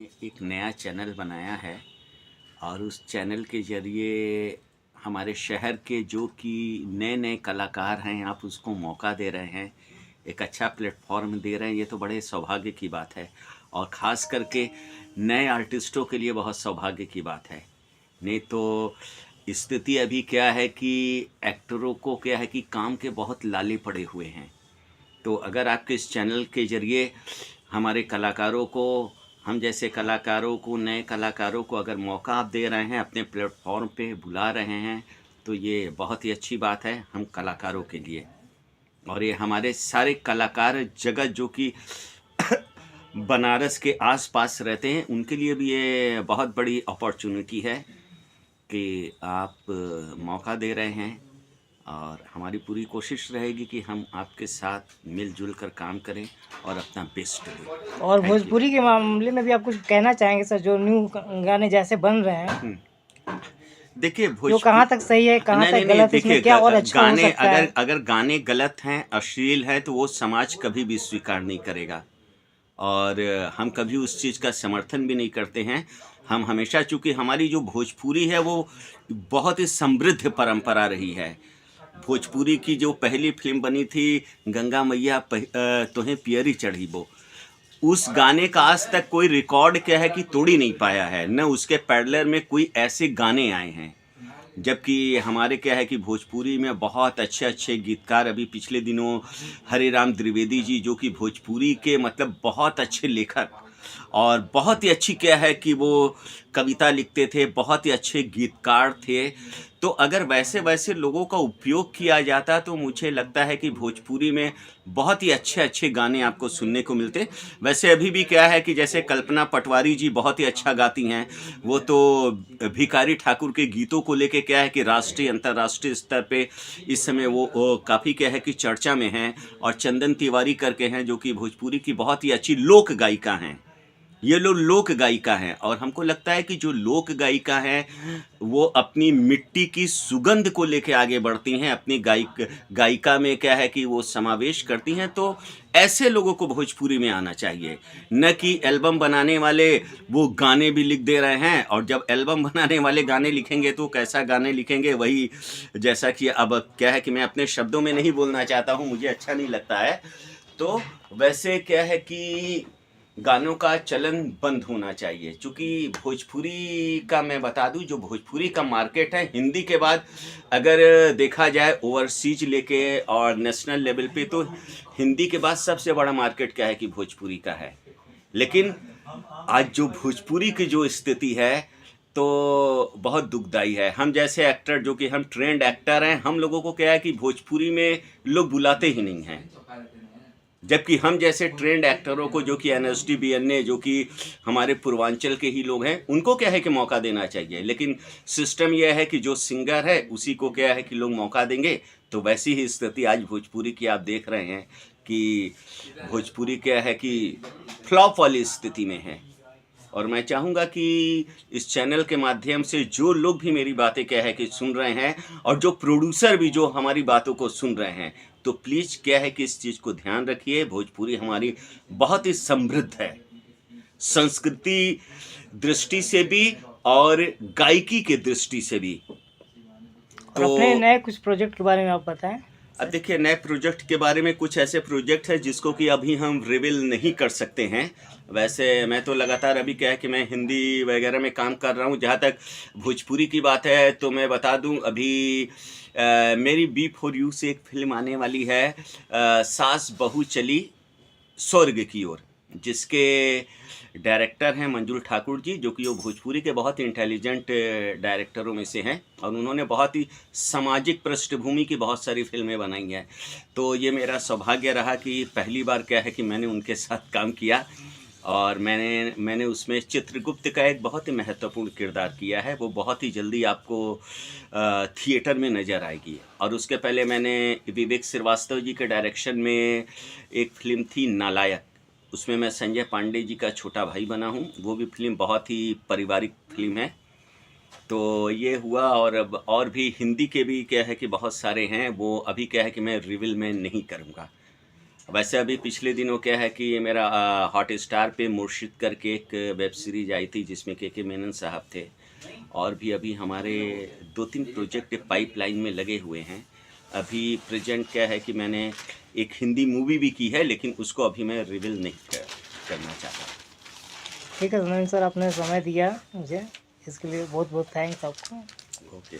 एक नया चैनल बनाया है और उस चैनल के ज़रिए हमारे शहर के जो कि नए नए कलाकार हैं आप उसको मौका दे रहे हैं, एक अच्छा प्लेटफॉर्म दे रहे हैं। ये तो बड़े सौभाग्य की बात है और ख़ास करके नए आर्टिस्टों के लिए बहुत सौभाग्य की बात है। नहीं तो स्थिति अभी क्या है कि एक्टरों को क्या है कि काम के बहुत लाले पड़े हुए हैं। तो अगर आपके इस चैनल के ज़रिए हमारे कलाकारों को, हम जैसे कलाकारों को, नए कलाकारों को अगर मौका आप दे रहे हैं, अपने प्लेटफॉर्म पे बुला रहे हैं, तो ये बहुत ही अच्छी बात है हम कलाकारों के लिए। और ये हमारे सारे कलाकार जगत जो कि बनारस के आसपास रहते हैं उनके लिए भी ये बहुत बड़ी अपॉर्चुनिटी है कि आप मौका दे रहे हैं। और हमारी पूरी कोशिश रहेगी कि हम आपके साथ मिलजुल कर काम करें और अपना बेस्ट दें। और थैंक यू। भोजपुरी के मामले में भी आप कुछ कहना चाहेंगे सर, जो न्यू गाने जैसे बन रहे हैं, देखिए जो कहाँ तक सही है, कहाँ नहीं तक नहीं नहीं, गलत, देखिए इसमें क्या और अच्छा हो गाने सकता अगर है? अगर गाने गलत हैं, अश्लील हैं, तो वो समाज कभी भी स्वीकार नहीं करेगा और हम कभी उस चीज़ का समर्थन भी नहीं करते हैं। हम हमेशा, चूँकि हमारी जो भोजपुरी है वो बहुत ही समृद्ध परंपरा रही है। भोजपुरी की जो पहली फिल्म बनी थी गंगा मैया तोहें पियरी चढ़ी बो, उस गाने का आज तक कोई रिकॉर्ड क्या है कि तोड़ ही नहीं पाया है, न उसके पैरेलल में कोई ऐसे गाने आए हैं। जबकि हमारे क्या है कि भोजपुरी में बहुत अच्छे अच्छे गीतकार, अभी पिछले दिनों हरे राम द्विवेदी जी जो कि भोजपुरी के मतलब बहुत अच्छे लेखक और बहुत ही अच्छी क्या है कि वो कविता लिखते थे, बहुत ही अच्छे गीतकार थे। तो अगर वैसे वैसे लोगों का उपयोग किया जाता तो मुझे लगता है कि भोजपुरी में बहुत ही अच्छे अच्छे गाने आपको सुनने को मिलते। वैसे अभी भी क्या है कि जैसे कल्पना पटवारी जी बहुत ही अच्छा गाती हैं, वो तो भिखारी ठाकुर के गीतों को लेके क्या है कि राष्ट्रीय अंतर्राष्ट्रीय स्तर पे इस समय वो काफ़ी क्या है कि चर्चा में हैं। और चंदन तिवारी करके हैं जो कि भोजपुरी की बहुत ही अच्छी लोक गायिका हैं। ये लोग लोक गायिका हैं और हमको लगता है कि जो लोक गायिका हैं वो अपनी मिट्टी की सुगंध को लेके आगे बढ़ती हैं, अपनी गायिका में क्या है कि वो समावेश करती हैं। तो ऐसे लोगों को भोजपुरी में आना चाहिए, न कि एल्बम बनाने वाले वो गाने भी लिख दे रहे हैं और जब एल्बम बनाने वाले गाने लिखेंगे तो कैसा गाने लिखेंगे, वही जैसा कि अब क्या है कि मैं अपने शब्दों में नहीं बोलना चाहता हूँ, मुझे अच्छा नहीं लगता है। तो वैसे क्या है कि गानों का चलन बंद होना चाहिए, क्योंकि भोजपुरी का मैं बता दूं, जो भोजपुरी का मार्केट है हिंदी के बाद अगर देखा जाए ओवरसीज लेके और नेशनल लेवल पे, तो हिंदी के बाद सबसे बड़ा मार्केट क्या है कि भोजपुरी का है। लेकिन आज जो भोजपुरी की जो स्थिति है तो बहुत दुखदाई है। हम जैसे एक्टर जो कि हम ट्रेंड एक्टर हैं, हम लोगों को क्या है कि भोजपुरी में लोग बुलाते ही नहीं हैं। जबकि हम जैसे ट्रेंड एक्टरों को जो कि एनएसडी बीएनए जो कि हमारे पूर्वांचल के ही लोग हैं उनको क्या है कि मौका देना चाहिए। लेकिन सिस्टम यह है कि जो सिंगर है उसी को क्या है कि लोग मौका देंगे। तो वैसी ही स्थिति आज भोजपुरी की आप देख रहे हैं कि भोजपुरी क्या है कि फ्लॉप वाली स्थिति में है। और मैं चाहूँगा कि इस चैनल के माध्यम से जो लोग भी मेरी बातें क्या है कि सुन रहे हैं और जो प्रोड्यूसर भी जो हमारी बातों को सुन रहे हैं, तो प्लीज़ क्या है कि इस चीज़ को ध्यान रखिए। भोजपुरी हमारी बहुत ही समृद्ध है, संस्कृति दृष्टि से भी और गायकी के दृष्टि से भी। और अपने तो नए कुछ प्रोजेक्ट के बारे में आप बताएं अब सर। देखिए, नए प्रोजेक्ट के बारे में कुछ ऐसे प्रोजेक्ट है जिसको कि अभी हम रिवील नहीं कर सकते हैं। वैसे मैं तो लगातार अभी क्या है कि मैं हिंदी वगैरह में काम कर रहा हूँ। जहाँ तक भोजपुरी की बात है तो मैं बता दूँ, अभी मेरी बी फॉर यू से एक फिल्म आने वाली है, सास बहू चली स्वर्ग की ओर, जिसके डायरेक्टर हैं मंजुल ठाकुर जी, जो कि वो भोजपुरी के बहुत ही इंटेलिजेंट डायरेक्टरों में से हैं और उन्होंने बहुत ही सामाजिक पृष्ठभूमि की बहुत सारी फिल्में बनाई हैं। तो ये मेरा सौभाग्य रहा कि पहली बार क्या है कि मैंने उनके साथ काम किया और मैंने उसमें चित्रगुप्त का एक बहुत ही महत्वपूर्ण किरदार किया है। वो बहुत ही जल्दी आपको थिएटर में नज़र आएगी। और उसके पहले मैंने विवेक श्रीवास्तव जी के डायरेक्शन में एक फिल्म थी नालायक, उसमें मैं संजय पांडे जी का छोटा भाई बना हूँ। वो भी फिल्म बहुत ही पारिवारिक फिल्म है। तो ये हुआ और अब और भी हिंदी के भी क्या है कि बहुत सारे हैं, वो अभी क्या है कि मैं रिवील में नहीं करूँगा। वैसे अभी पिछले दिनों क्या है कि ये मेरा हॉट स्टार पे मुर्शिद करके एक वेब सीरीज आई थी जिसमें के मेनन साहब थे, और भी अभी हमारे 2-3 प्रोजेक्ट पाइपलाइन में लगे हुए हैं। अभी प्रेजेंट क्या है कि मैंने एक हिंदी मूवी भी की है, लेकिन उसको अभी मैं रिवील नहीं करना चाहता। ठीक है सुनील सर, आपने समय दिया मुझे, इसके लिए बहुत बहुत थैंक्स आपको। ओके।